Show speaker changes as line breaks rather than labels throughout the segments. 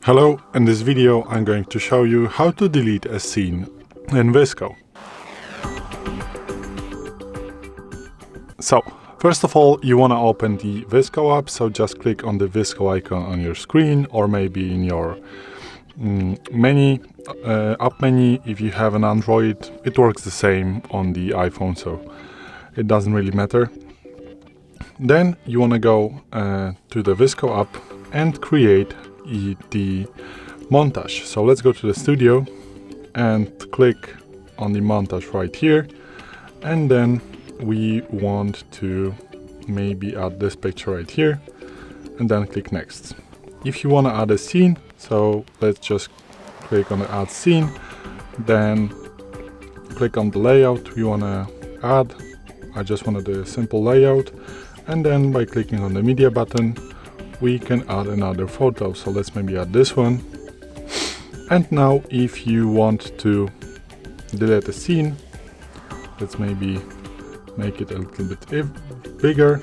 Hello, in this video I'm going to show you how to delete a scene in VSCO. So, first of all, you want to open the VSCO app, so just click on the VSCO icon on your screen or maybe in your menu, app menu. If you have an Android, it works the same on the iPhone, so it doesn't really matter. Then you want to go to the VSCO app and create the montage. So let's go to the studio and click on the montage right here, and then we want to maybe add this picture right here and then click next. If you want to add a scene, so let's just click on the add scene, then click on the layout we want to add. I just wanted a simple layout, and then by clicking on the media button we can add another photo. So let's maybe add this one. And now if you want to delete a scene, let's maybe make it a little bit bigger.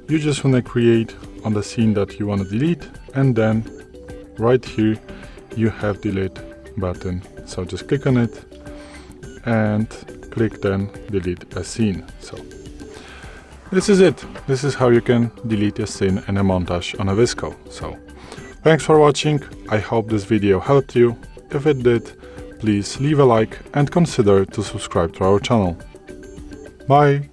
You just want to create on the scene that you want to delete, and then right here you have delete button. So just click on it and click then delete a scene. So this is it. This is how you can delete a scene and a montage on a VSCO. So thanks for watching. I hope this video helped you. If it did, please leave a like and consider to subscribe to our channel. Bye!